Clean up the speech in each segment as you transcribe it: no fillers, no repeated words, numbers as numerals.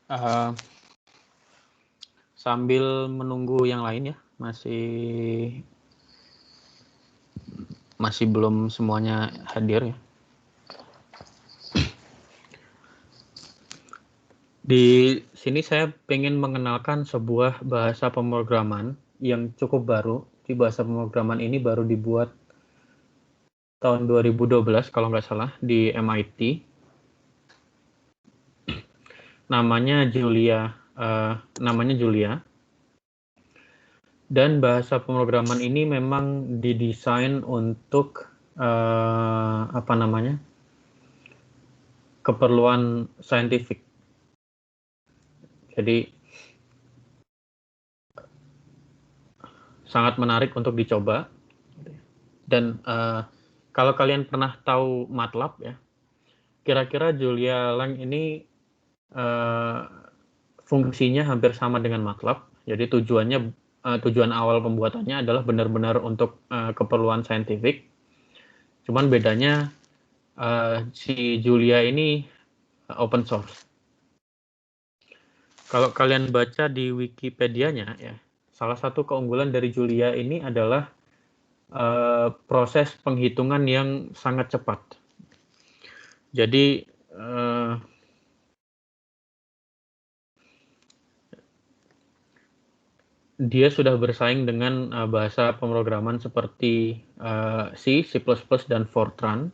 Uh, sambil menunggu yang lain ya, masih belum semuanya hadir ya. Di sini saya pengen mengenalkan sebuah bahasa pemrograman yang cukup baru. Di bahasa pemrograman ini baru dibuat tahun 2012 kalau nggak salah di MIT. Namanya Julia. Dan bahasa pemrograman ini memang didesain untuk keperluan saintifik. Jadi sangat menarik untuk dicoba. Dan kalau kalian pernah tahu MATLAB ya, kira-kira Julia Lang ini fungsinya hampir sama dengan MATLAB. Jadi tujuan awal pembuatannya adalah benar-benar untuk keperluan saintifik. Cuman bedanya si Julia ini open source. Kalau kalian baca di Wikipedia-nya ya, salah satu keunggulan dari Julia ini adalah proses penghitungan yang sangat cepat. Jadi dia sudah bersaing dengan bahasa pemrograman seperti C, C++, dan Fortran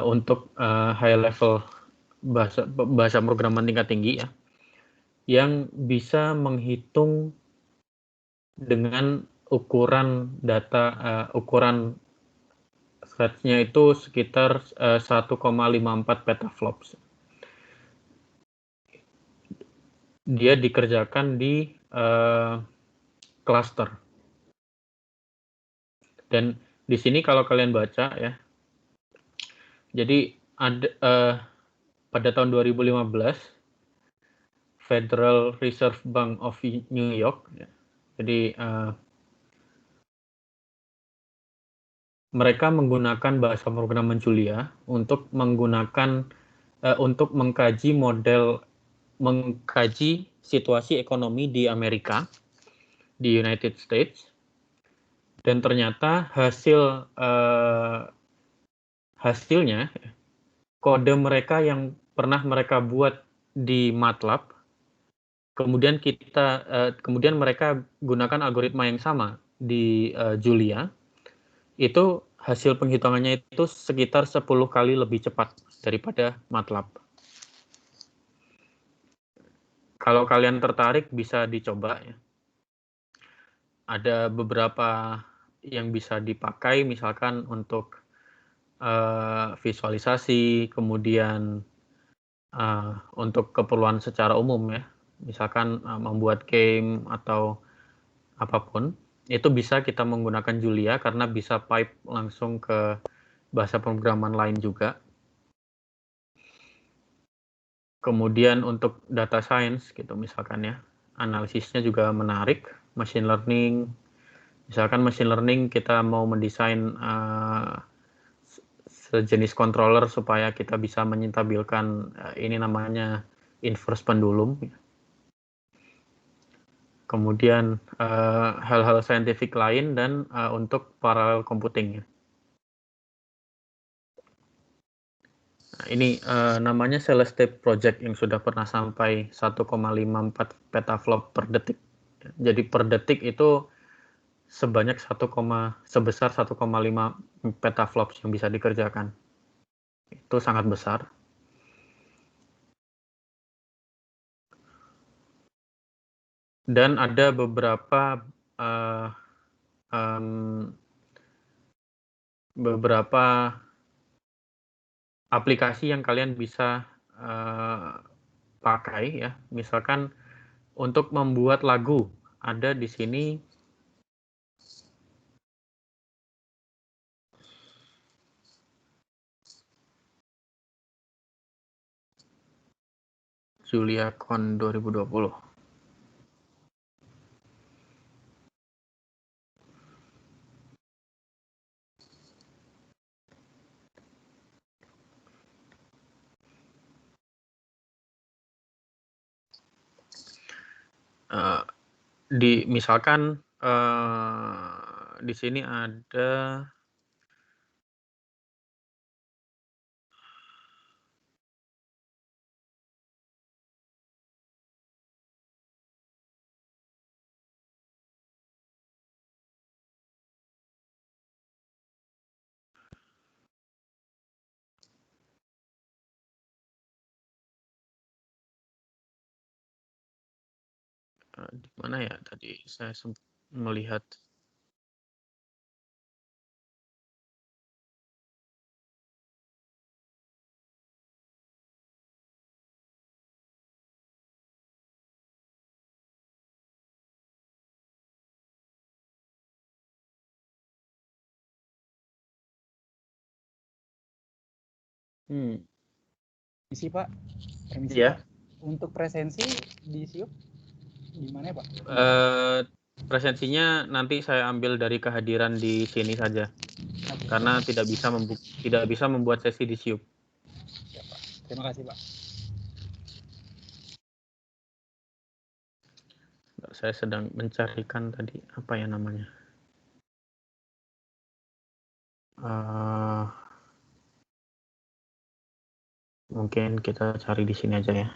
untuk high level bahasa pemrograman tingkat tinggi ya, yang bisa menghitung dengan ukuran ukuran threads-nya itu sekitar 1,54 petaflops. Dia dikerjakan di cluster. Dan di sini kalau kalian baca ya, jadi pada tahun 2015 Federal Reserve Bank of New York, ya, jadi mereka menggunakan bahasa pemrograman Julia untuk mengkaji situasi ekonomi di Amerika, di United States, dan ternyata hasilnya kode mereka yang pernah mereka buat di MATLAB, kemudian mereka gunakan algoritma yang sama di Julia, itu hasil penghitungannya itu sekitar 10 kali lebih cepat daripada MATLAB. Kalau kalian tertarik bisa dicoba ya. Ada beberapa yang bisa dipakai misalkan untuk visualisasi, kemudian untuk keperluan secara umum ya, misalkan membuat game atau apapun, itu bisa kita menggunakan Julia karena bisa pipe langsung ke bahasa pemrograman lain juga. Kemudian untuk data science gitu misalkan ya, analisisnya juga menarik, machine learning. Misalkan machine learning kita mau mendesain sejenis controller supaya kita bisa menyentabilkan ini namanya inverse pendulum. Kemudian hal-hal saintifik lain dan untuk parallel computing. Nah, ini namanya Celeste Project yang sudah pernah sampai 1,54 petaflop per detik. Jadi per detik itu sebesar 1,5 petaflops yang bisa dikerjakan. Itu sangat besar. Dan ada beberapa aplikasi yang kalian bisa pakai ya. Misalkan untuk membuat lagu, ada di sini JuliaCon 2020. Uh, misalkan di sini ada di mana ya tadi saya sempat melihat. Permisi Pak, permisi Ya. Pak. Untuk presensi di SIUP gimana ya Pak? Presensinya nanti saya ambil dari kehadiran di sini saja, karena tidak bisa membuat sesi di SIUP. Siap, Pak. Terima kasih Pak. Saya sedang mencarikan tadi apa ya namanya. Mungkin kita cari di sini aja ya.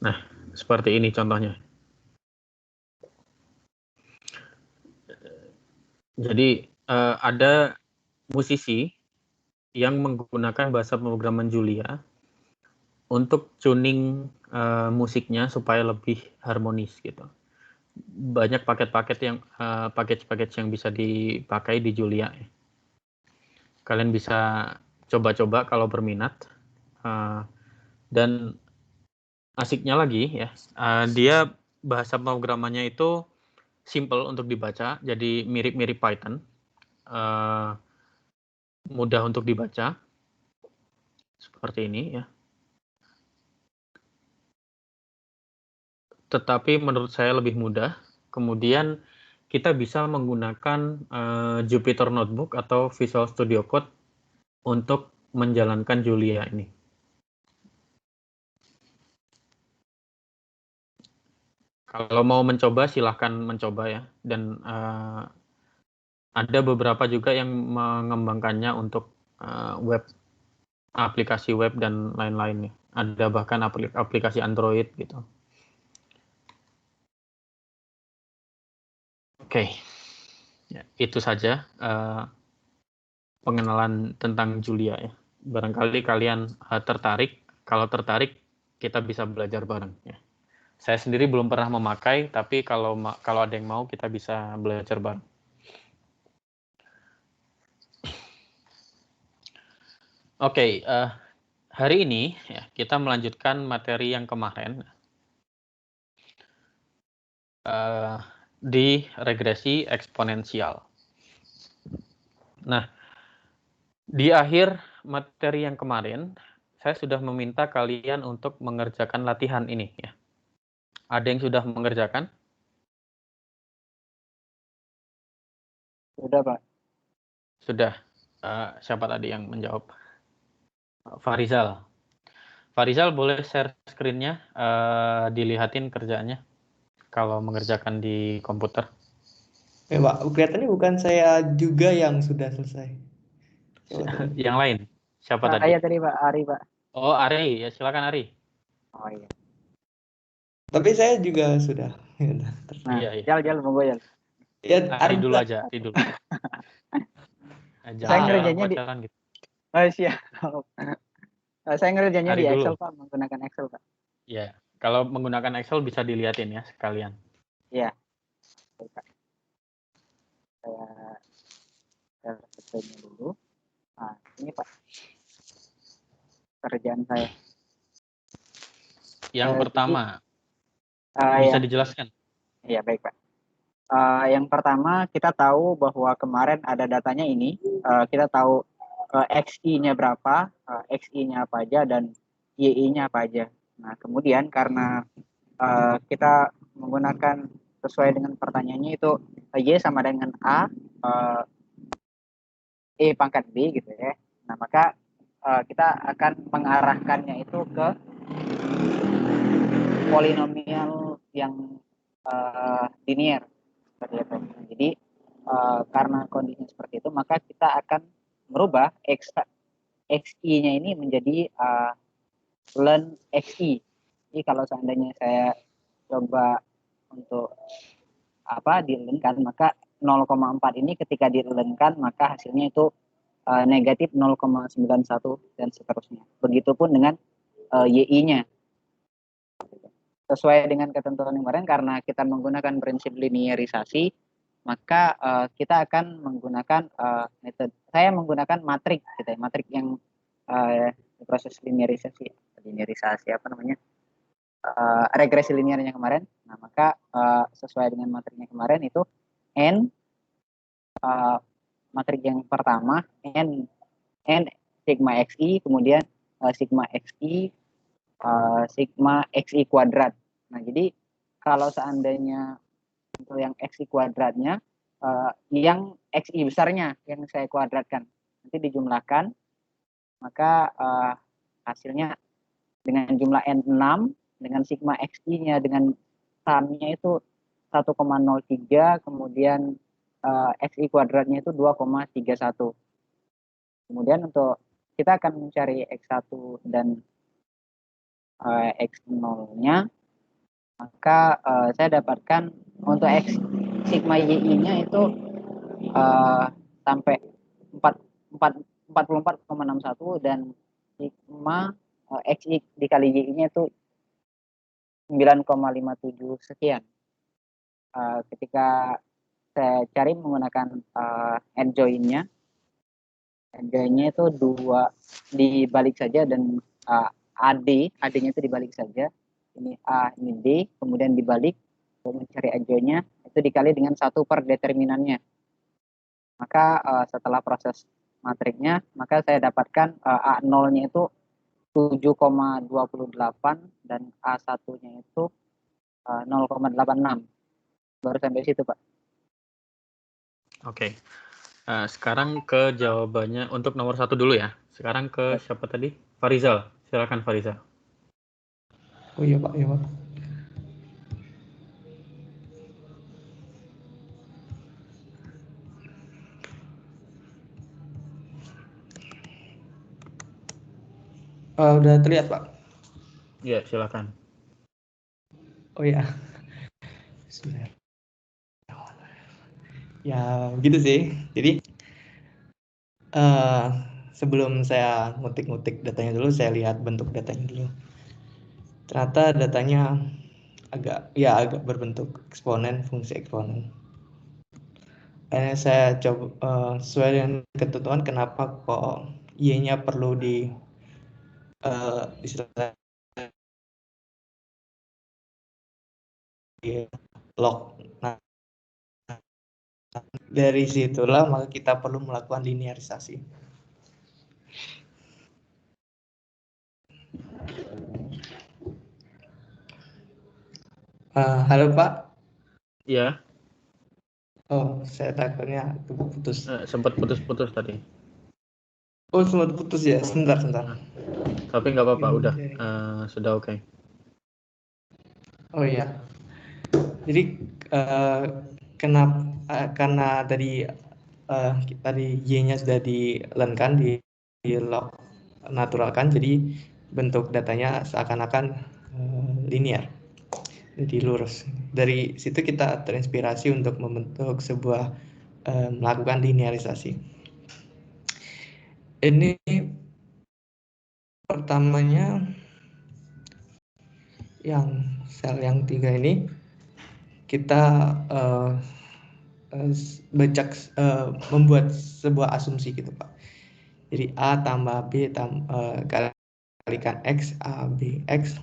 Nah, seperti ini contohnya. Jadi ada musisi yang menggunakan bahasa pemrograman Julia untuk tuning musiknya supaya lebih harmonis gitu. Banyak paket-paket yang package yang bisa dipakai di Julia. Kalian bisa coba-coba kalau berminat. Dan asiknya lagi ya, dia bahasa pemrogramannya itu simple untuk dibaca, jadi mirip-mirip Python, mudah untuk dibaca, seperti ini ya. Tetapi menurut saya lebih mudah. Kemudian kita bisa menggunakan Jupyter Notebook atau Visual Studio Code untuk menjalankan Julia ini. Kalau mau mencoba silahkan mencoba ya. Dan ada beberapa juga yang mengembangkannya untuk web, aplikasi web dan lain-lainnya. Ada bahkan aplikasi Android gitu. Oke, ya, itu saja pengenalan tentang Julia ya. Barangkali kalian tertarik. Kalau tertarik, kita bisa belajar bareng ya. Saya sendiri belum pernah memakai, tapi kalau ada yang mau, kita bisa belajar bareng. Oke, hari ini ya, kita melanjutkan materi yang kemarin di regresi eksponensial. Nah, di akhir materi yang kemarin, saya sudah meminta kalian untuk mengerjakan latihan ini ya. Ada yang sudah mengerjakan? Sudah Pak. Sudah. Siapa tadi yang menjawab? Farizal. Farizal boleh share screen-nya, dilihatin kerjaannya kalau mengerjakan di komputer. Ya Pak, kelihatannya bukan saya juga yang sudah selesai. Yang lain, siapa tadi? Saya tadi Pak, Ari Pak. Oh, Ari, ya silakan Ari. Oh iya. Tapi saya juga sudah. Nah, Iya. Jal monggo Jal. Ya, Ari dulu aja, Ari dulu. Saya Jangan ngerjainnya di pacaran gitu. Oh siap. Saya ngerjainnya Ari di dulu. Excel Pak, menggunakan Excel Pak. Ya, kalau menggunakan Excel bisa dilihatin ya sekalian. Iya. Pak. Saya screen-nya dulu. Nah, ini Pak. Kerjaan saya. Yang pertama, Jadi, bisa dijelaskan? Iya, baik Pak. Yang pertama kita tahu bahwa kemarin ada datanya ini, kita tahu XI-nya berapa, XI-nya apa aja, dan YI-nya apa aja. Nah, kemudian karena kita menggunakan sesuai dengan pertanyaannya itu Y sama dengan A, E pangkat B gitu ya. Nah, maka kita akan mengarahkannya itu ke polinomial yang linear seperti itu. Jadi karena kondisi seperti itu, maka kita akan merubah xi-nya ini menjadi ln xi. Jadi kalau seandainya saya coba untuk dilenkan, maka 0,4 ini ketika dilenkan maka hasilnya itu negatif 0,91 dan seterusnya. Begitupun dengan yi-nya. Sesuai dengan ketentuan kemarin, karena kita menggunakan prinsip linearisasi, maka kita akan menggunakan metode. Saya menggunakan matrik, matrik yang proses linearisasi regresi linearnya kemarin. Nah, maka sesuai dengan matriknya kemarin itu n matrik yang pertama n sigma xi, kemudian sigma xi sigma xi kuadrat. Nah, jadi kalau seandainya untuk yang xi kuadratnya yang xi besarnya yang saya kuadratkan nanti dijumlahkan, maka hasilnya dengan jumlah n 6 dengan sigma xi-nya dengan samnya itu 1,03, kemudian xi kuadratnya itu 2,31. Kemudian untuk kita akan mencari x1 dan x0-nya, maka saya dapatkan untuk x sigma yi-nya itu sampai 44,61 dan sigma xi dikali y-nya itu 9,57 sekian. Ketika saya cari menggunakan end join-nya itu 2 dibalik saja, dan AD-nya itu dibalik saja. Ini A, ini D, kemudian dibalik untuk mencari end join-nya itu dikali dengan 1 per determinannya. Maka setelah proses matriknya, maka saya dapatkan A0-nya itu 7,28 dan A1-nya itu 0,86. Baru sampai situ, Pak. Oke. Sekarang ke jawabannya untuk nomor 1 dulu ya. Sekarang ke siapa tadi? Farizal. Silakan Farizal. Oh iya, Pak. Iya, Pak. Udah terlihat, Pak? Iya, silakan. Oh ya. Ya, gitu sih. Jadi sebelum saya ngutik-ngutik datanya dulu, saya lihat bentuk datanya dulu. Ternyata datanya agak berbentuk eksponen, fungsi eksponen. Saya coba sesuai dengan ketentuan kenapa kok y-nya perlu di log. Nah, dari situlah maka kita perlu melakukan linearisasi. Halo, Pak. Iya. Oh, saya takutnya putus. Sempat putus-putus tadi. Oh, sempat putus ya. Sebentar. Tapi nggak apa-apa, udah sudah oke. Oh iya. Jadi karena tadi y-nya sudah dilenkan, di log naturalkan, jadi bentuk datanya seakan-akan linear, jadi lurus. Dari situ kita terinspirasi untuk membentuk sebuah melakukan linearisasi. Ini pertamanya yang sel yang 3 ini kita membuat sebuah asumsi gitu, Pak. Jadi A tambah B kalikan X, A, B, X.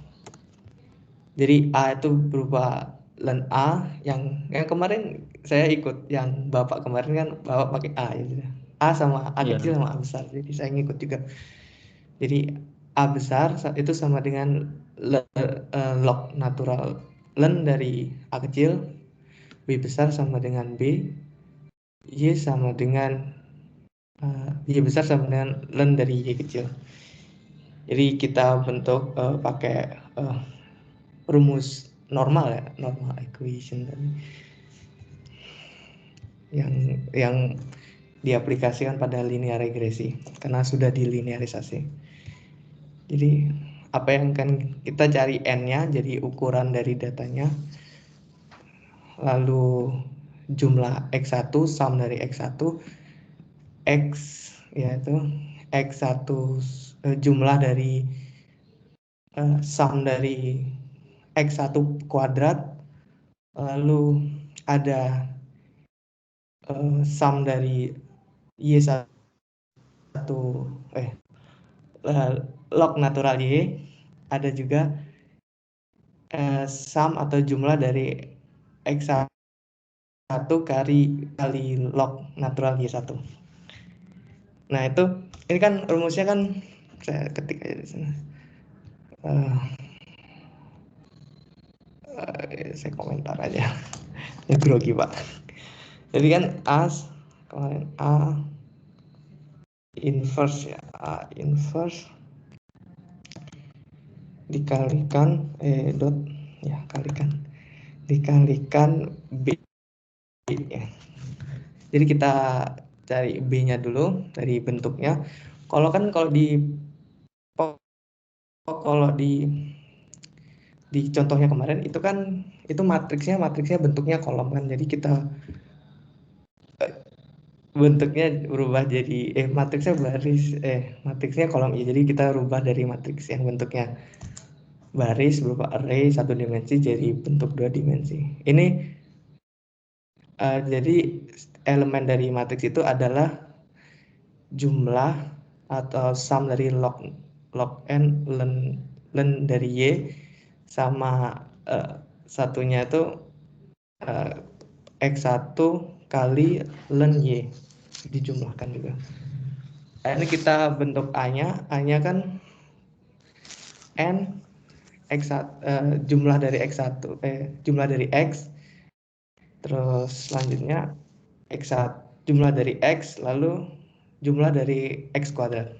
Jadi A itu berupa ln A yang kemarin saya ikut, yang Bapak kemarin kan Bapak pakai A gitu. A sama A kecil sama A besar, jadi saya ngikut juga. Jadi A besar itu sama dengan log natural ln dari A kecil, B besar sama dengan B, Y sama dengan Y besar sama dengan ln dari Y kecil. Jadi kita bentuk pakai rumus normal ya, normal equation tadi yang diaplikasikan pada linear regresi karena sudah dilinearisasi. Jadi apa yang kan kita cari n-nya, jadi ukuran dari datanya, lalu jumlah x1, sum dari x1, x yaitu x1 jumlah dari sum dari x1 kuadrat, lalu ada sum dari y1 log natural y, ada juga sum atau jumlah dari x1 kali log natural y1. Nah itu, ini kan rumusnya kan saya ketik aja di sana. Saya komentar aja. Ini grogi Pak. Jadi kan kemarin A inverse ya, A inverse dikalikan dot ya dikalikan B ya. Jadi kita cari B-nya dulu dari bentuknya. Kalau di contohnya kemarin itu kan itu matriksnya bentuknya kolom kan. Jadi kita bentuknya berubah jadi matriksnya kolom ya. Jadi kita rubah dari matriks yang bentuknya baris berupa array 1 dimensi jadi bentuk 2 dimensi. Ini jadi elemen dari matriks itu adalah jumlah atau sum dari log n len dari y sama satunya itu x1 kali len y dijumlahkan juga. Ini kita bentuk a-nya kan n jumlah dari x1 jumlah dari x, terus selanjutnya x1 jumlah dari x, lalu jumlah dari x kuadrat.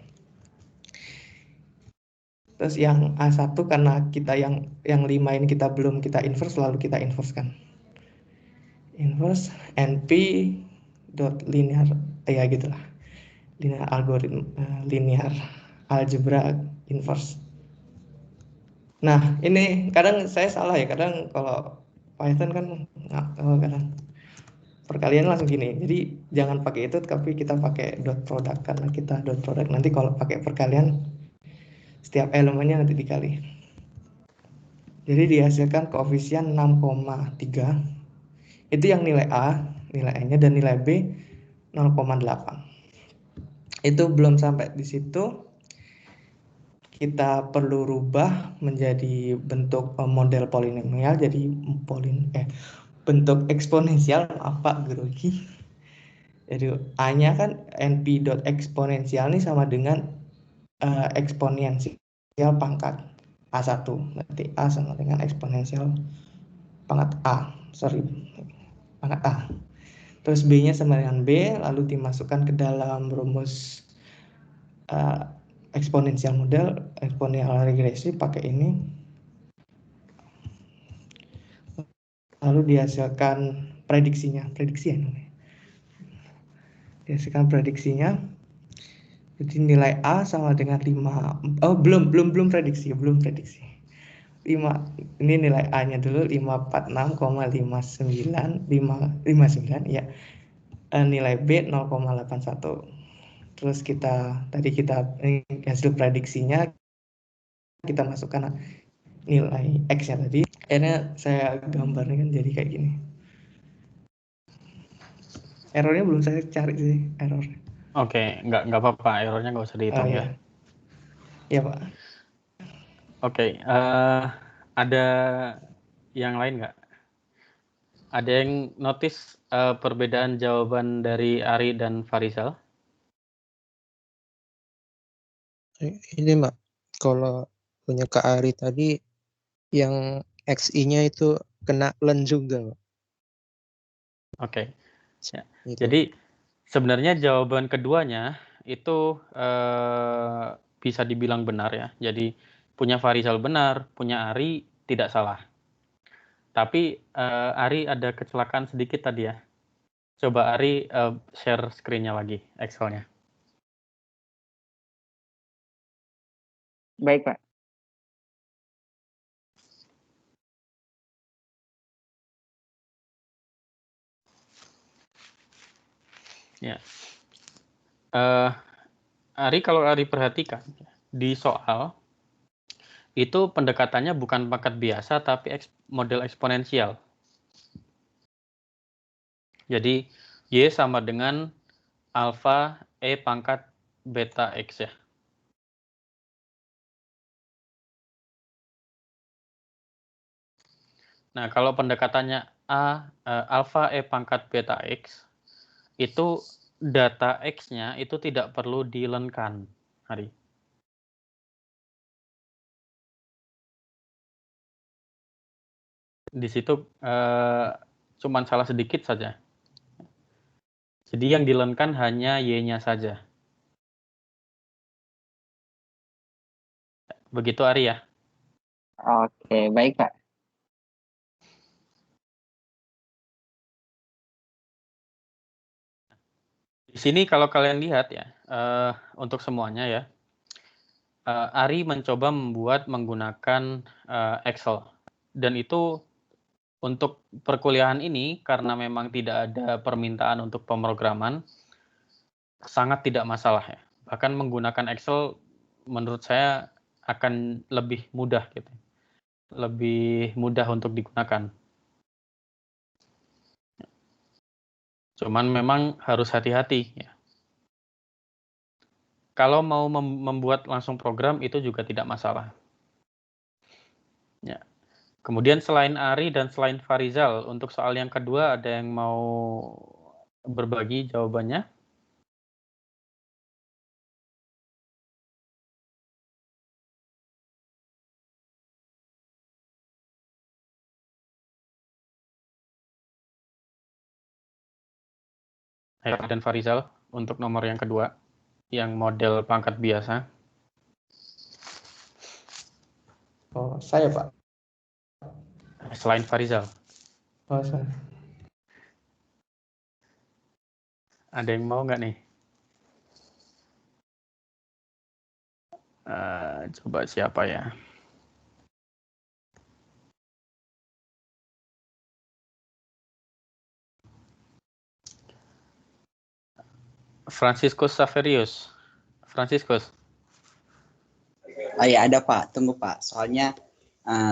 Terus yang A1 karena kita yang 5 ini kita belum kita inverse, lalu kita inverse kan. Inverse np dot linear ya gitulah. Linear algoritma linear algebra inverse. Nah, ini kadang saya salah ya, kadang kalau Python kan kadang perkalian langsung gini. Jadi jangan pakai itu, tapi kita pakai dot product karena kita dot product. Nanti kalau pakai perkalian setiap elemennya nanti dikali. Jadi dihasilkan koefisien 6,3. Itu yang nilai A, nilai E-nya, dan nilai B 0,8. Itu belum sampai di situ. Kita perlu rubah menjadi bentuk model polinomial, jadi bentuk eksponensial, Pak grogi. Jadi A-nya kan np.eksponensial ini sama dengan eksponensial pangkat A1. Nanti A sama dengan eksponensial pangkat pangkat A. Terus B-nya sama dengan B, lalu dimasukkan ke dalam rumus eksponensial model, eksponensial regresi pakai ini. Lalu dihasilkan prediksinya, dihasilkan prediksinya. Jadi nilai A sama dengan 5. Oh, belum prediksi. 5. Ini nilai A-nya dulu 546,59 ya. Nilai B 0,81. Terus tadi kita hasil prediksinya kita masukkan nilai X-nya tadi. Akhirnya saya gambarnya kan jadi kayak gini. Errornya belum saya cari sih, errornya. Oke, nggak apa-apa, errornya nggak usah dihitung ya. Iya Pak. Oke, ada yang lain nggak? Ada yang notice perbedaan jawaban dari Ari dan Farisal? Ini Mbak, kalau punya Kak Ari tadi yang XI-nya itu kena len juga, Mbak. Oke. Ya. Jadi sebenarnya jawaban keduanya itu bisa dibilang benar ya. Jadi punya Farisal benar, punya Ari tidak salah. Tapi Ari ada kecelakaan sedikit tadi ya. Coba Ari share screen-nya lagi, Excel-nya. Baik, Pak. Ya. Ari, kalau Ari perhatikan, di soal, itu pendekatannya bukan pangkat biasa, tapi model eksponensial. Jadi, Y sama dengan alfa E pangkat beta X ya. Nah, kalau pendekatannya alfa E pangkat beta X, itu data X-nya itu tidak perlu dilenkan, Hari. Di situ cuman salah sedikit saja. Jadi yang dilenkan hanya Y-nya saja. Begitu Ari ya? Oke, baik, Pak. Di sini kalau kalian lihat ya, untuk semuanya ya, Ari mencoba menggunakan Excel. Dan itu untuk perkuliahan ini, karena memang tidak ada permintaan untuk pemrograman, sangat tidak masalah ya. Bahkan menggunakan Excel menurut saya akan lebih mudah gitu. Lebih mudah untuk digunakan. Cuman memang harus hati-hati ya. Kalau mau membuat langsung program itu juga tidak masalah. Ya. Kemudian selain Ari dan selain Farizal, untuk soal yang kedua ada yang mau berbagi jawabannya? Ari dan Farizal untuk nomor yang kedua, yang model pangkat biasa. Oh, saya Pak. Selain Farizal. Oh, saya. Ada yang mau nggak nih? Coba siapa ya? Franciscus Saverius. Franciscus. Oh ya ada Pak, tunggu Pak. Soalnya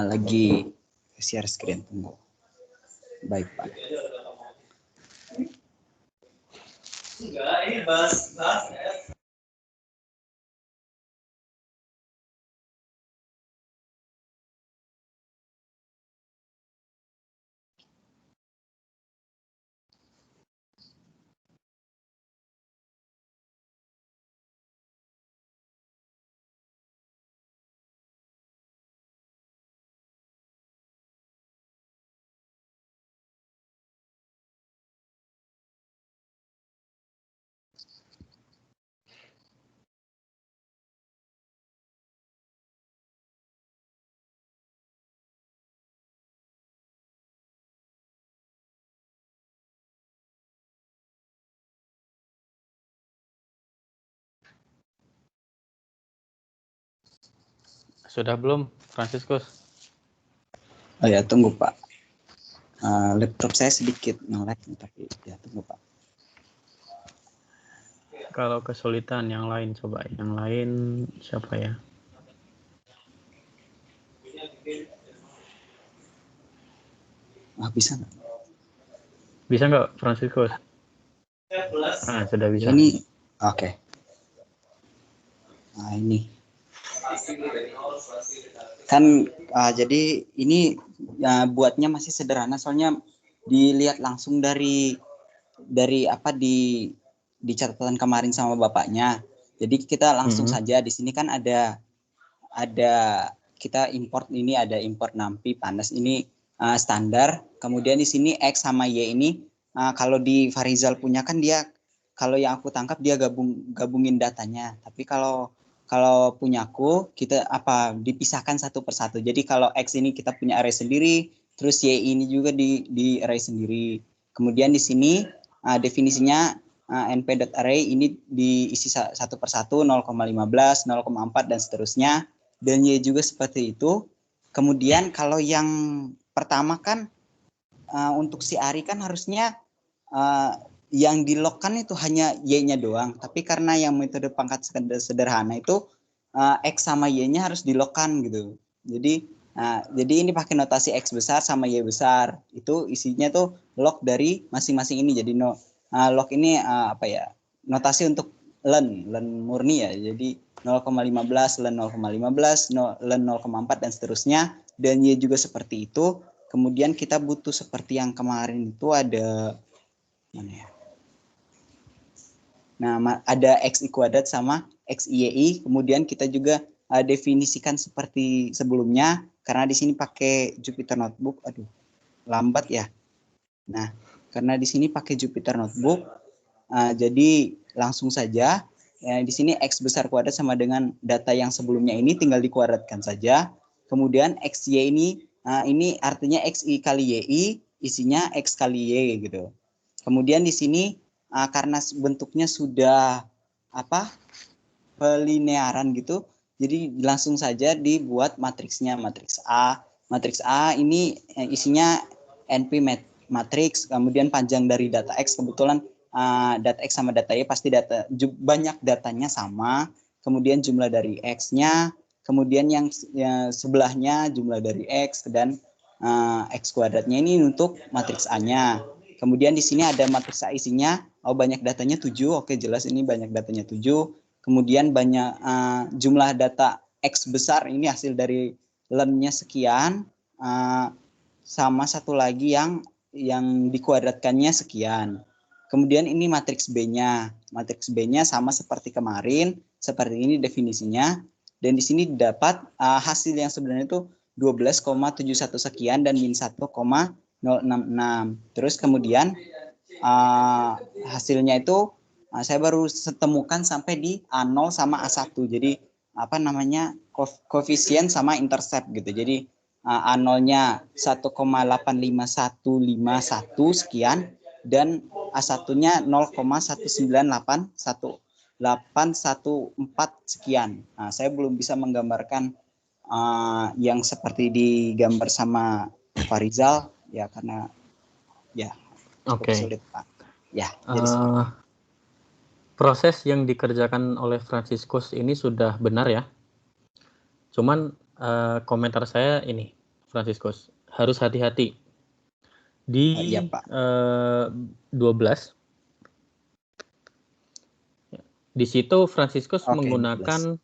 lagi share screen, tunggu. Baik Pak. Enggak, ini bahas. Sudah belum, Franciscus? Oh ya, tunggu Pak. Laptop saya sedikit nge-lag, tapi ya tunggu Pak. Kalau kesulitan yang lain, coba yang lain siapa ya? Bisa nggak? Bisa nggak, Franciscus? Sudah bisa. Ini, oke. Nah ini. Kan jadi ini buatnya masih sederhana, soalnya dilihat langsung dari apa di catatan kemarin sama bapaknya. Jadi kita langsung saja di sini kan ada kita import ini, ada import NumPy panas ini standar. Kemudian di sini X sama Y ini kalau di Farizal punya kan dia, kalau yang aku tangkap dia gabungin datanya. Tapi kalau kalau punyaku kita dipisahkan satu persatu. Jadi kalau X ini kita punya array sendiri, terus Y ini juga di array sendiri. Kemudian di sini definisinya np.array ini diisi satu persatu 0,15, 0,4 dan seterusnya. Dan Y juga seperti itu. Kemudian kalau yang pertama kan untuk si Ari kan harusnya yang di-lock kan itu hanya Y-nya doang. Tapi karena yang metode pangkat sederhana itu X sama Y-nya harus di-lock-kan gitu. Jadi ini pakai notasi X besar sama Y besar. Itu isinya tuh lock dari masing-masing ini. Jadi lock ini notasi untuk len murni ya. Jadi 0,15, len 0,15, len 0,4 dan seterusnya. Dan Y juga seperti itu. Kemudian kita butuh seperti yang kemarin itu ada mana ya? Nah, ada XI kuadrat sama XIY. Kemudian kita juga definisikan seperti sebelumnya. Karena di sini pakai Jupyter Notebook. Aduh, lambat ya. Nah, karena di sini pakai Jupyter Notebook. Jadi langsung saja. Di sini X besar kuadrat sama dengan data yang sebelumnya ini tinggal dikuadratkan saja. Kemudian XY ini artinya XI kali YI, isinya X kali Y gitu. Kemudian di sini karena bentuknya sudah pelinearan gitu, jadi langsung saja dibuat matriksnya. Matriks A ini isinya NP matriks, kemudian panjang dari data X, kebetulan data X sama data Y pasti banyak datanya sama, kemudian jumlah dari X-nya, kemudian yang sebelahnya jumlah dari X dan X kuadratnya ini untuk matriks A-nya. Kemudian di sini ada matriks A isinya, banyak datanya 7, oke jelas ini banyak datanya 7. Kemudian banyak jumlah data X besar, ini hasil dari len-nya sekian, sama satu lagi yang dikuadratkannya sekian. Kemudian ini matriks B-nya. Matriks B-nya sama seperti kemarin, seperti ini definisinya. Dan di sini dapat hasil yang sebenarnya itu 12,71 sekian dan min 1,066. Terus kemudian hasilnya itu saya baru temukan sampai di A0 sama A1. Jadi koefisien sama intercept gitu. Jadi A0-nya 1,85151 sekian dan A1-nya 0,1981814 sekian. Saya belum bisa menggambarkan yang seperti digambar sama Farizal ya, karena ya cukup sulit Pak. Ya, jadi proses yang dikerjakan oleh Franciscus ini sudah benar ya. Cuman komentar saya ini, Franciscus, harus hati-hati. Di ya, Pak. 12 di situ Franciscus menggunakan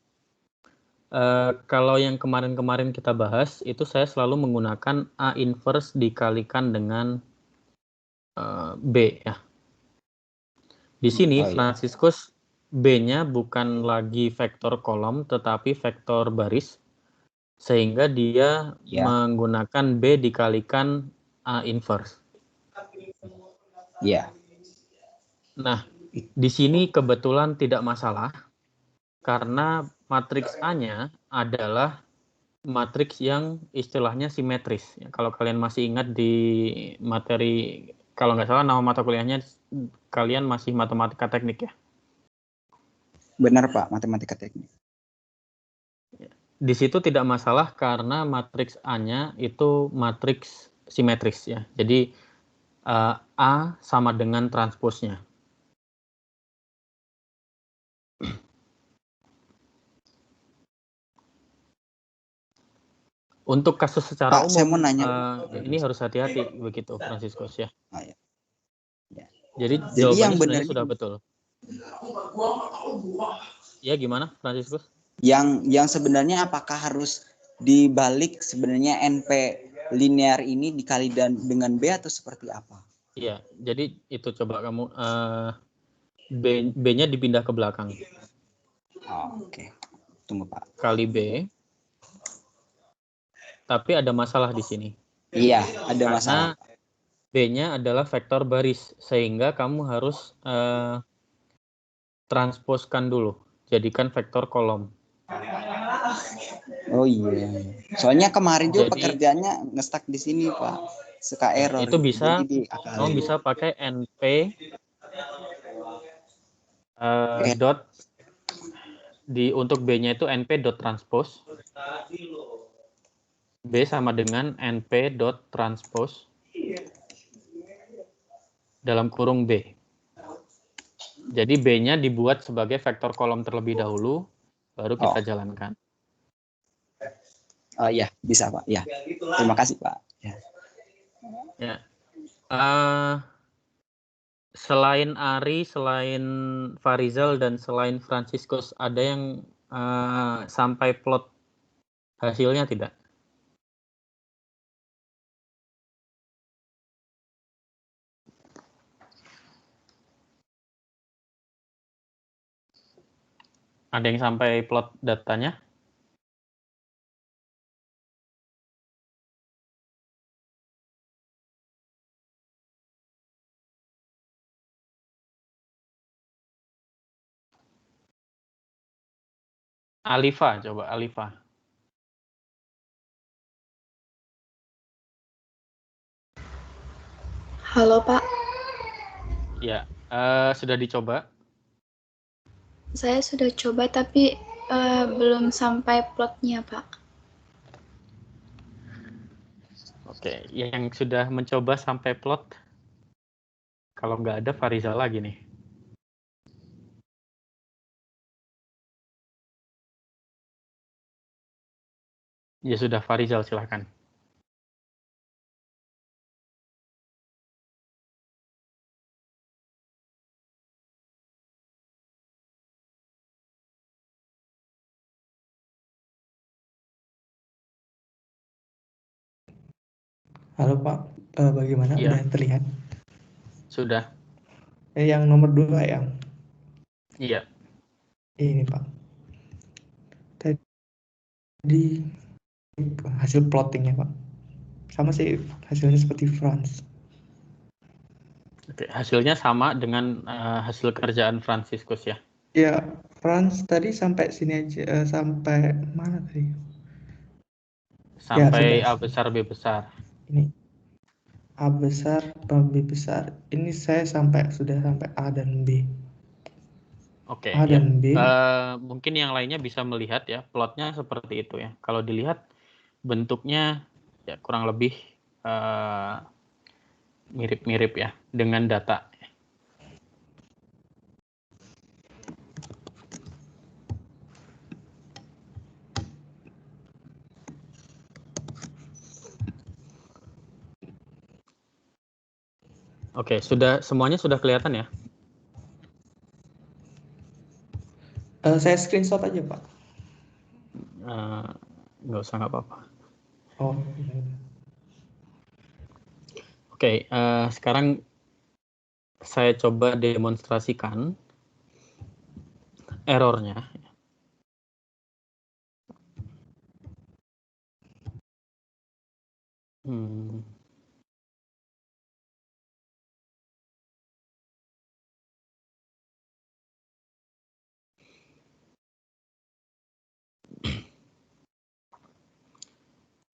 kalau yang kemarin-kemarin kita bahas itu saya selalu menggunakan A inverse dikalikan dengan B ya. Di sini Franciscus B-nya bukan lagi vektor kolom tetapi vektor baris, sehingga dia menggunakan B dikalikan A inverse. Ya. Nah, di sini kebetulan tidak masalah karena matriks A-nya adalah matriks yang istilahnya simetris. Kalau kalian masih ingat di materi, kalau nggak salah nama mata kuliahnya kalian masih matematika teknik ya? Benar Pak, matematika teknik. Di situ tidak masalah karena matriks A-nya itu matriks simetris ya. Jadi A sama dengan transposnya. Untuk kasus secara Pak, umum, saya mau nanya. Ini harus hati-hati ya, Franciscus ya. Ya. Jadi jawabannya yang sebenarnya sudah betul. Ya, gimana, Franciscus? Yang sebenarnya apakah harus dibalik sebenarnya NP linear ini dikali dengan B atau seperti apa? Iya, jadi itu coba kamu B-nya dipindah ke belakang. Oke. Tunggu Pak. Kali B. Tapi ada masalah di sini. Iya, ada masalah. B-nya adalah vektor baris, sehingga kamu harus transposkan dulu, jadikan vektor kolom. Oh iya. Soalnya kemarin juga Jadi pekerjaannya nge-stuck di sini, Pak. Suka error itu gitu. bisa, Jadi kamu diakalin. bisa pakai np Eh, dot untuk b-nya itu np dot transpose. B sama dengan np dot transpose dalam kurung B. Jadi B-nya dibuat sebagai vektor kolom terlebih dahulu, baru kita jalankan. Oh iya, bisa Pak. Ya. Terima kasih Pak. Ya. Ya. Selain Ari, selain Farizal, dan selain Franciscus, ada yang sampai plot hasilnya tidak? Ada yang sampai plot datanya? Alifa, coba Alifa. Halo Pak, Ya, sudah dicoba? saya sudah coba tapi belum sampai plotnya Pak. Oke, yang sudah mencoba sampai plot, kalau nggak ada Farizal lagi nih. Ya sudah, Farizal silahkan. Halo Pak, bagaimana? Iya. Udah terlihat? Sudah. Yang nomor 2 yang Iya. ini Pak. Tadi hasil plottingnya Pak. Sama sih hasilnya seperti France. Oke, hasilnya sama dengan hasil kerjaan Franciscus ya? Ya, France tadi sampai sini aja, sampai mana tadi? Ya, Sampai sudah. A besar, B besar. Ini A besar, B besar. Ini saya sudah sampai A dan B. Oke, A ya. dan B. Mungkin yang lainnya bisa melihat ya, plotnya seperti itu ya. Kalau dilihat bentuknya ya kurang lebih mirip-mirip ya dengan data. Oke, semuanya sudah kelihatan ya? Saya screenshot aja Pak. Nggak usah, nggak apa-apa. Oh, iya. Oke, sekarang saya coba demonstrasikan errornya.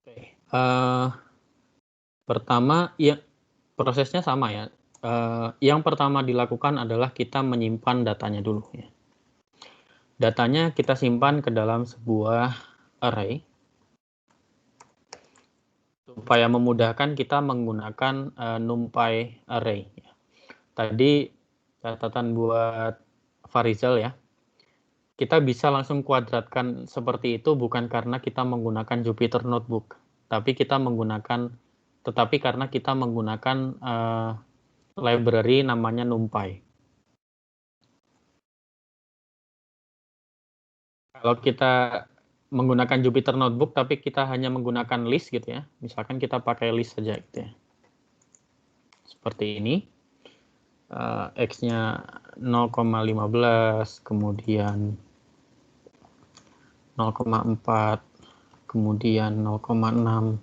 Oke. Pertama, ya prosesnya sama ya. Yang pertama dilakukan adalah kita menyimpan datanya dulu ya. Datanya kita simpan ke dalam sebuah array supaya memudahkan kita menggunakan NumPy array. Tadi catatan buat Farizal ya. Kita bisa langsung kuadratkan seperti itu bukan karena kita menggunakan Jupyter Notebook, tetapi karena kita menggunakan library namanya NumPy. Kalau kita menggunakan Jupyter Notebook tapi kita hanya menggunakan list gitu ya, misalkan kita pakai list saja gitu ya, seperti ini, x-nya 0,15, kemudian 0,4, kemudian 0,6,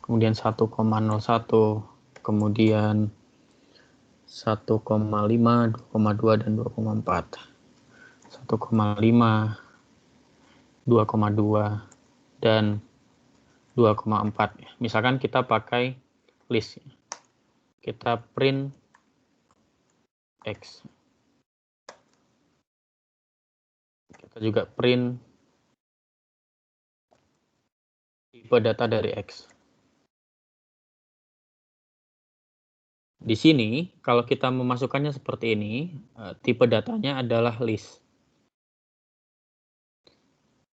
kemudian 1,01, kemudian 1,5, 2,2, dan 2,4. 1,5, 2,2, dan 2,4. Misalkan kita pakai list. Kita print X. Kita juga print tipe data dari X. Di sini, kalau kita memasukkannya seperti ini, tipe datanya adalah list.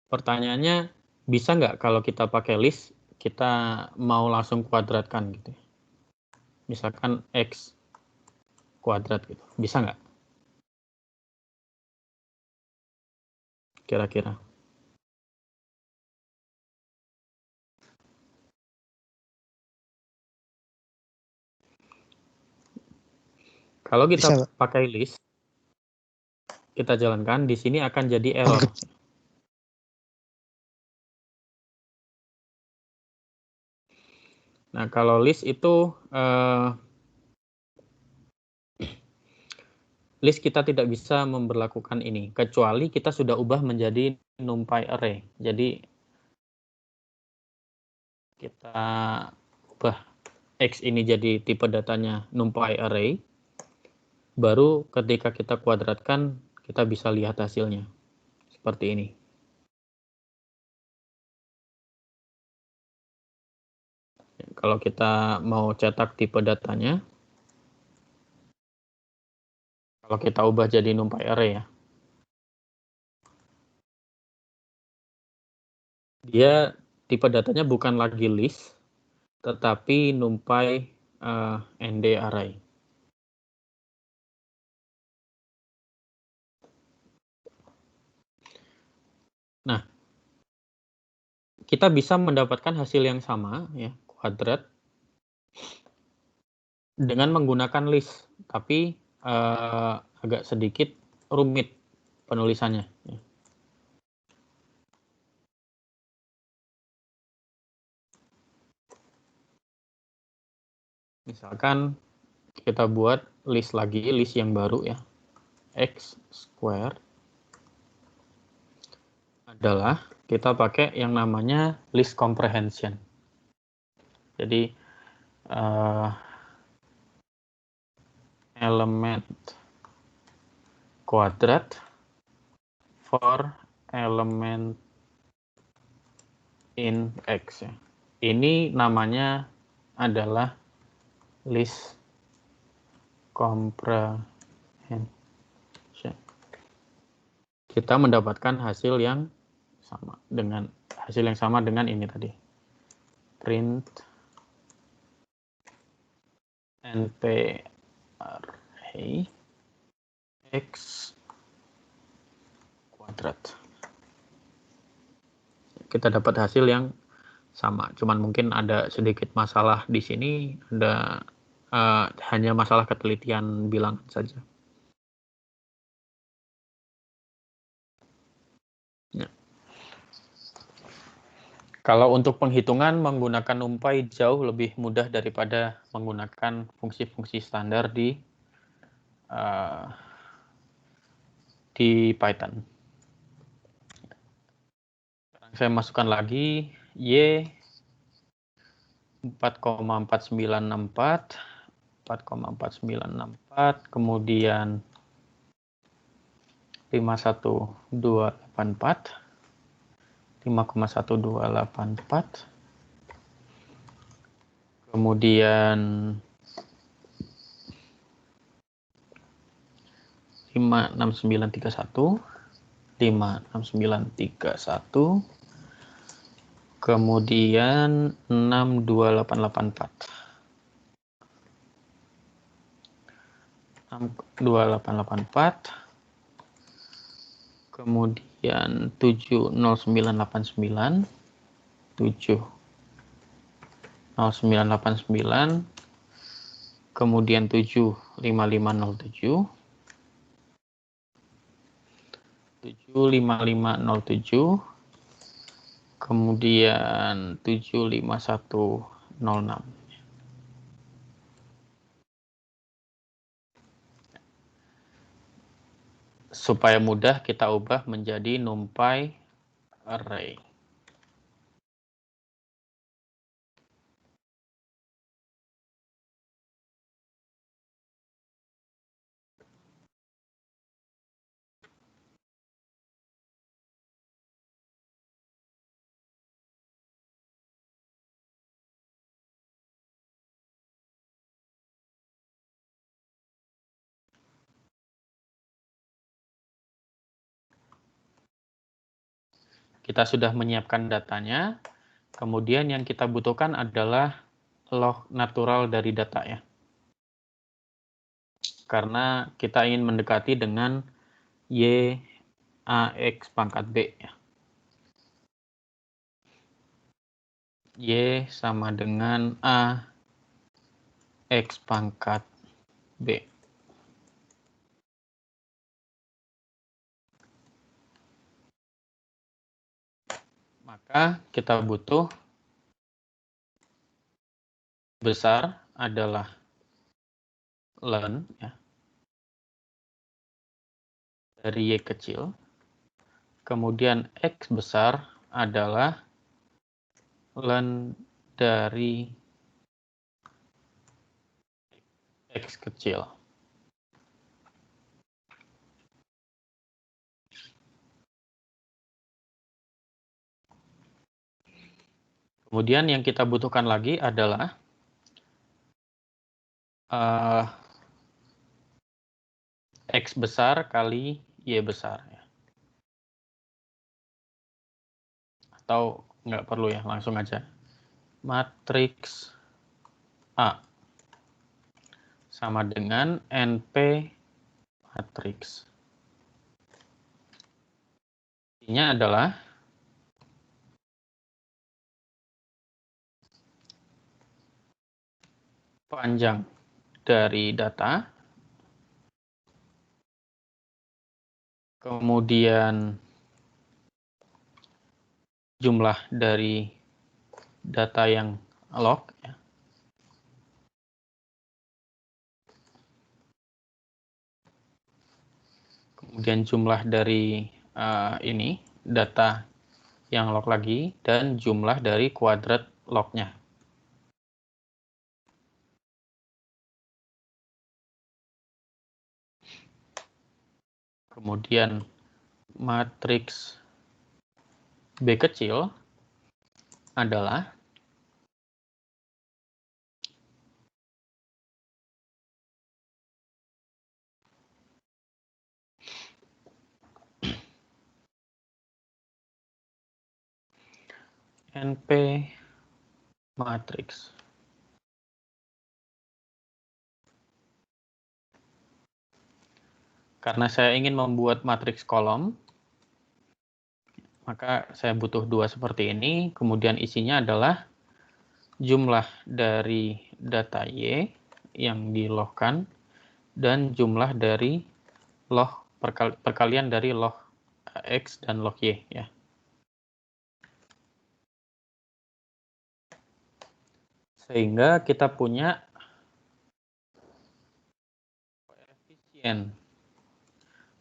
Pertanyaannya, bisa nggak kalau kita pakai list, kita mau langsung kuadratkan gitu? Misalkan X kuadrat gitu, bisa nggak? Kira-kira. Kalau kita Bisa, Pak. pakai list, kita jalankan, di sini akan jadi error. Nah, kalau list itu, list kita tidak bisa memberlakukan ini, kecuali kita sudah ubah menjadi NumPy array. Jadi, kita ubah X ini jadi tipe datanya NumPy array, baru ketika kita kuadratkan, kita bisa lihat hasilnya. Seperti ini. Kalau kita mau cetak tipe datanya, kalau kita ubah jadi NumPy array ya, dia tipe datanya bukan lagi list, tetapi NumPy ND array. Nah, kita bisa mendapatkan hasil yang sama, ya, kuadrat, dengan menggunakan list, tapi agak sedikit rumit penulisannya. Ya. Misalkan kita buat list lagi, list yang baru ya, X square adalah kita pakai yang namanya list comprehension. Jadi element kuadrat for element in X. Ya. Ini namanya adalah list comprehension. Kita mendapatkan hasil yang sama dengan ini tadi. Print np array X kuadrat. Kita dapat hasil yang sama, cuman mungkin ada sedikit masalah di sini, ada hanya masalah ketelitian bilangan saja. Ya. Kalau untuk penghitungan menggunakan NumPy jauh lebih mudah daripada menggunakan fungsi-fungsi standar di Python. Sekarang saya masukkan lagi Y 4,4964, 4,4964, kemudian 51284, 5,1284, kemudian 56931, 56931, kemudian 62884. 62884, kemudian 70989, 70989, kemudian 75507, 75507, kemudian 75106. supaya mudah kita ubah menjadi NumPy array. Kita sudah menyiapkan datanya, kemudian yang kita butuhkan adalah log natural dari data ya. Karena kita ingin mendekati dengan Y AX pangkat B ya. Y sama dengan A X pangkat B. Maka kita butuh besar adalah len ya, dari Y kecil. Kemudian X besar adalah len dari X kecil. Kemudian yang kita butuhkan lagi adalah X besar kali Y besar. Ya. Atau nggak perlu ya, langsung aja. Matriks A sama dengan NP matriks. Intinya adalah panjang dari data, kemudian jumlah dari data yang log, ya. Kemudian jumlah dari ini data yang log lagi, dan jumlah dari kuadrat lognya. Kemudian matriks B kecil adalah NP matriks. Karena saya ingin membuat matriks kolom, maka saya butuh dua seperti ini. Kemudian isinya adalah jumlah dari data Y yang dilogkan dan jumlah dari log perkalian dari log X dan log Y. Ya. Sehingga kita punya koefisien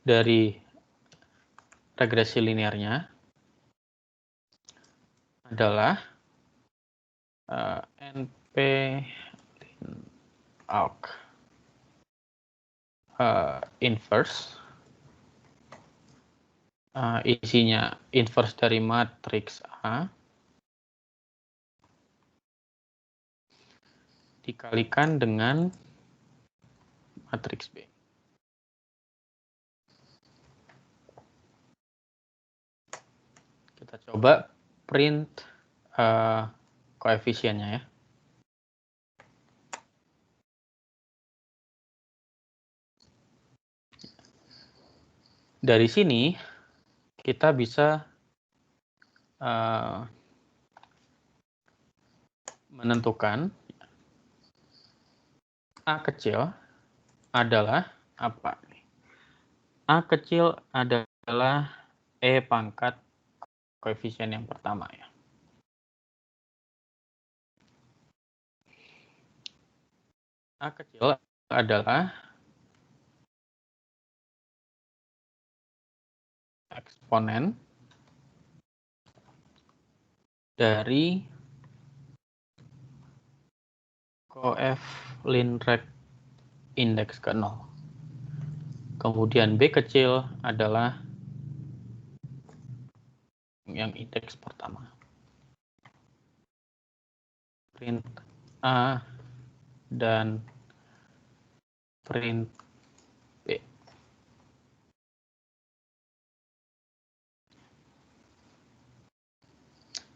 dari regresi linearnya adalah NP alg inverse, isinya inverse dari matriks A dikalikan dengan matriks B. Kita coba print koefisiennya ya. Dari sini kita bisa menentukan A kecil adalah apa? A kecil adalah E pangkat koefisien yang pertama ya. A kecil adalah eksponen dari coef Lindrek indeks ke 0. Kemudian B kecil adalah yang indeks pertama. Print A dan print B.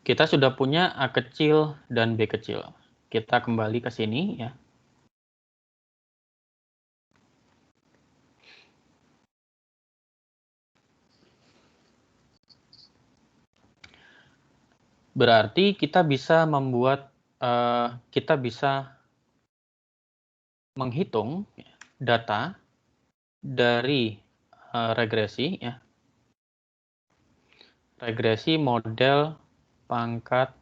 Kita sudah punya A kecil dan B kecil. Kita kembali ke sini ya. Berarti kita bisa membuat, kita bisa menghitung data dari regresi ya. Regresi model pangkat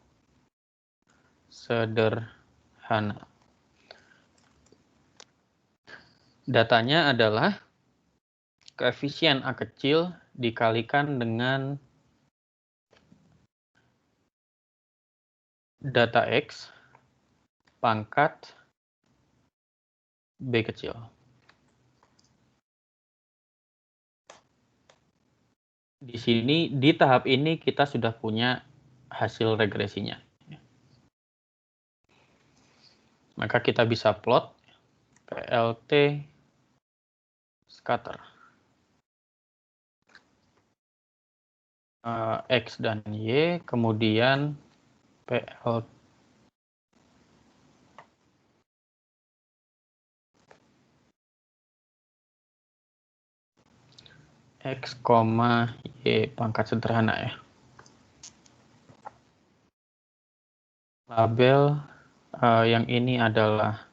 sederhana. Datanya adalah koefisien A kecil dikalikan dengan data X pangkat B kecil. Di sini, di tahap ini kita sudah punya hasil regresinya. Maka kita bisa plot PLT scatter. X dan Y, kemudian PLT X, Y pangkat sederhana ya. Label yang ini adalah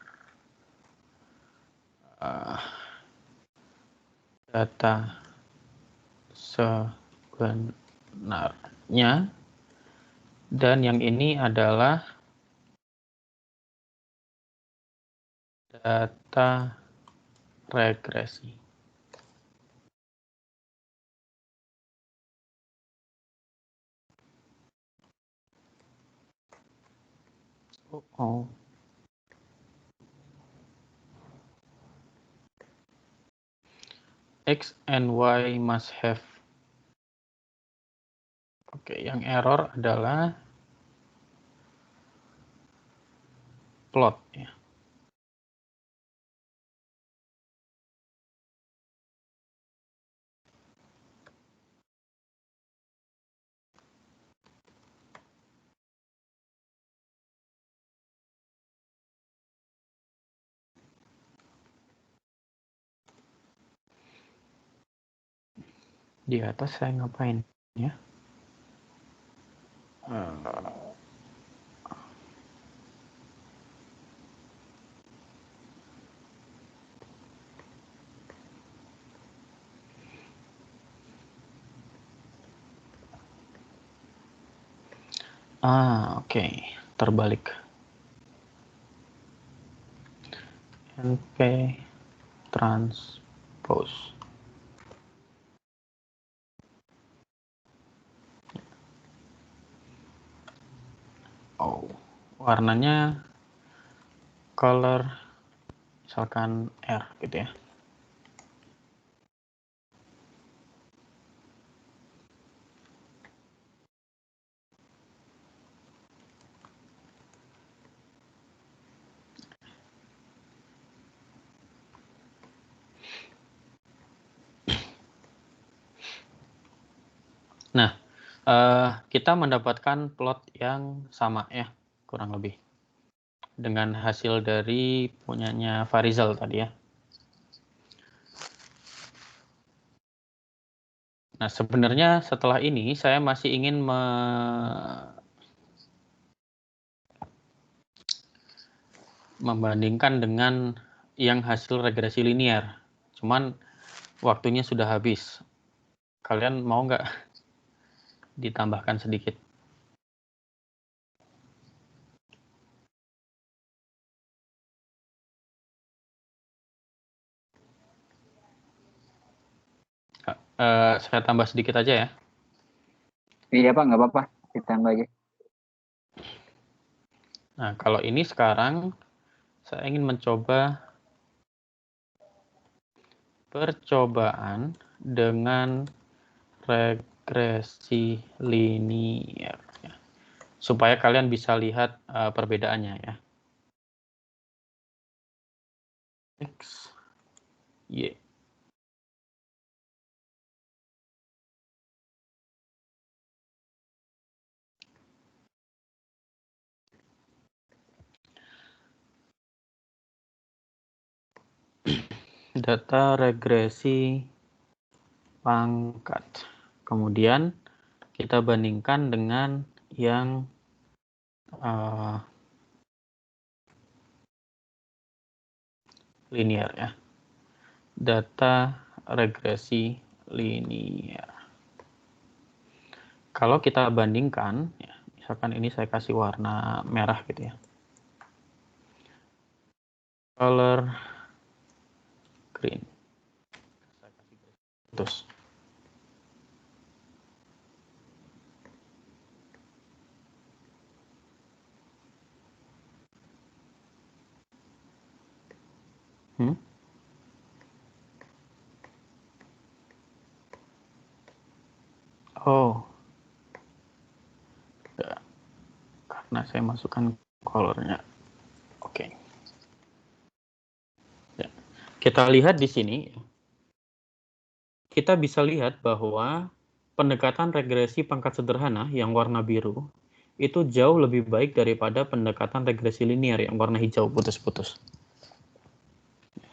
data sebenarnya, dan yang ini adalah data regresi. Oh. X and Y must have. Oke, yang error adalah plot ya. Di atas saya ngapain ya? Oke. Terbalik. NP transpose. Oh, warnanya color misalkan R gitu ya. Nah, kita mendapatkan plot yang sama ya, kurang lebih. Dengan hasil dari punyanya Farizal tadi ya. Nah, sebenarnya setelah ini saya masih ingin membandingkan dengan yang hasil regresi linear. Cuman waktunya sudah habis. Kalian mau nggak ditambahkan sedikit? Saya tambah sedikit aja ya. Iya Pak, nggak apa-apa, ditambah aja. Nah, kalau ini sekarang saya ingin mencoba percobaan dengan regresi linier, ya. Supaya kalian bisa lihat perbedaannya ya. X, Y. Data regresi pangkat. Kemudian kita bandingkan dengan yang linear ya. Data regresi linear. Kalau kita bandingkan, ya, misalkan ini saya kasih warna merah gitu ya. Color green. Saya kasih terus. Oh, ya, karena saya masukkan colornya. Oke. Ya. Kita lihat di sini, kita bisa lihat bahwa pendekatan regresi pangkat sederhana yang warna biru itu jauh lebih baik daripada pendekatan regresi linear yang warna hijau putus-putus.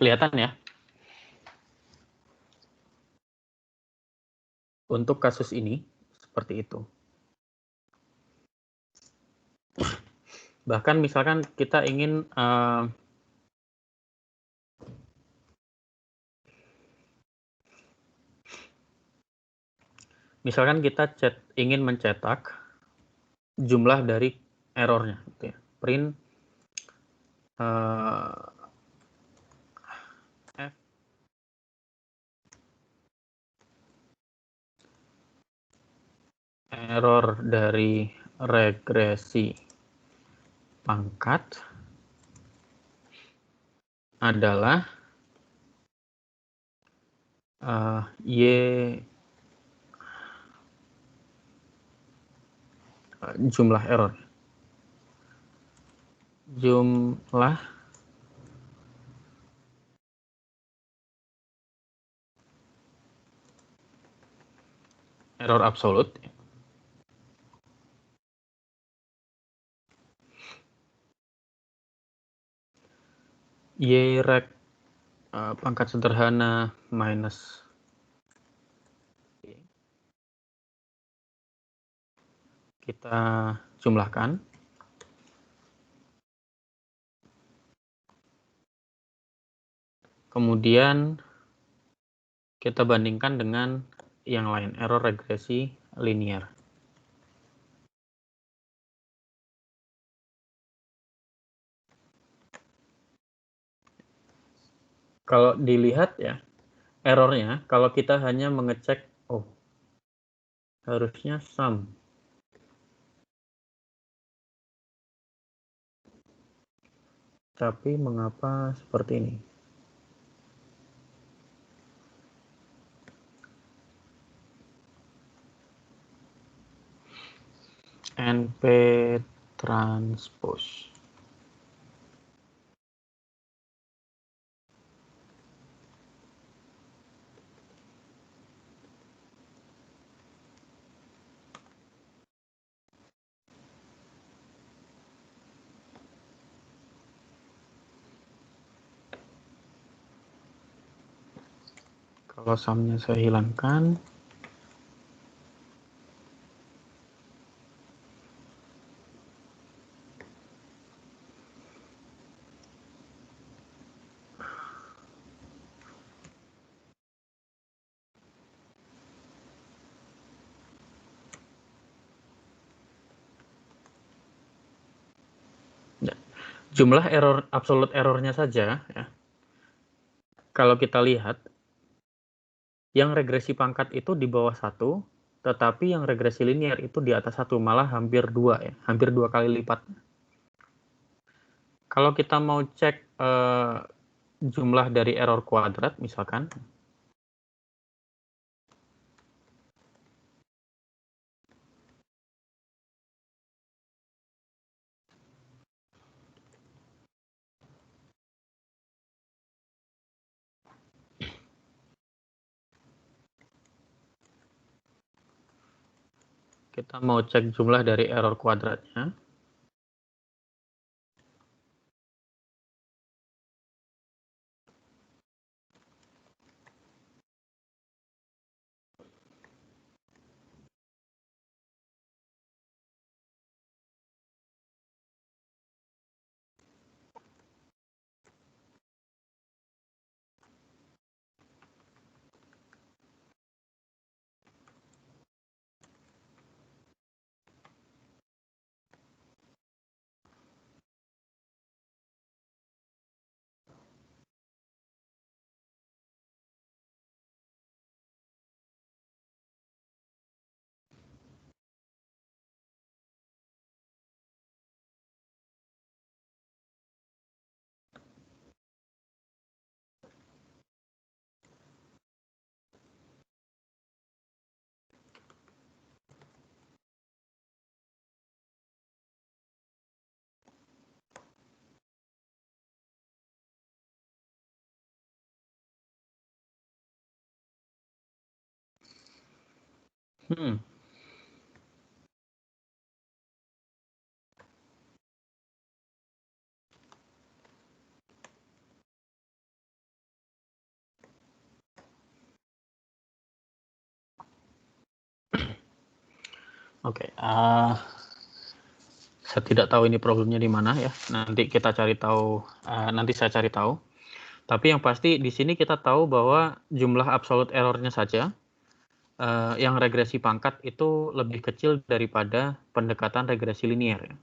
Kelihatan ya? Untuk kasus ini, seperti itu. Bahkan misalkan kita ingin misalkan kita ingin mencetak jumlah dari errornya, gitu ya. Print F error dari regresi pangkat adalah Y jumlah error. Jumlah error absolut Y reg pangkat sederhana minus Y. Kita jumlahkan. Kemudian kita bandingkan dengan yang lain, error regresi linear. Kalau dilihat ya, errornya kalau kita hanya mengecek, oh harusnya sum. Tapi mengapa seperti ini? NP transpose. Kalau sumnya saya hilangkan, jumlah error absolute errornya saja ya. Kalau kita lihat yang regresi pangkat itu di bawah 1 tetapi yang regresi linear itu di atas 1, malah hampir 2 ya, hampir 2 kali lipat. Kalau kita mau cek jumlah dari error kuadrat misalkan, kita mau cek jumlah dari error kuadratnya. Oke, saya tidak tahu ini problemnya di mana ya. Nanti kita cari tahu, nanti saya cari tahu. Tapi yang pasti di sini kita tahu bahwa jumlah absolute errornya saja yang regresi pangkat itu lebih kecil daripada pendekatan regresi linear. Ya.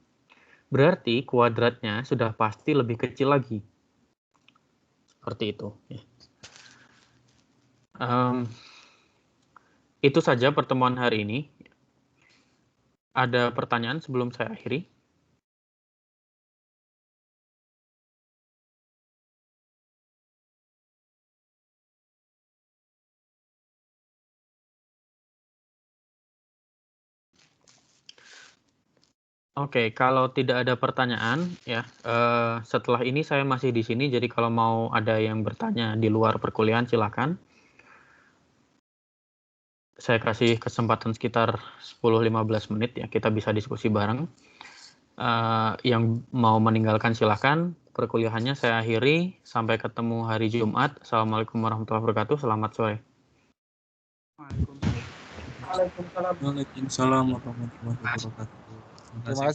Berarti kuadratnya sudah pasti lebih kecil lagi. Seperti itu. Ya. Itu saja pertemuan hari ini. Ada pertanyaan sebelum saya akhiri? Oke, kalau tidak ada pertanyaan, ya setelah ini saya masih di sini. Jadi kalau mau ada yang bertanya di luar perkuliahan, silakan. Saya kasih kesempatan sekitar 10-15 menit ya, kita bisa diskusi bareng. Yang mau meninggalkan silakan. Perkuliahannya saya akhiri. Sampai ketemu hari Jumat. Assalamualaikum warahmatullahi wabarakatuh. Selamat sore. Waalaikumsalam warahmatullahi wabarakatuh. Terima kasih.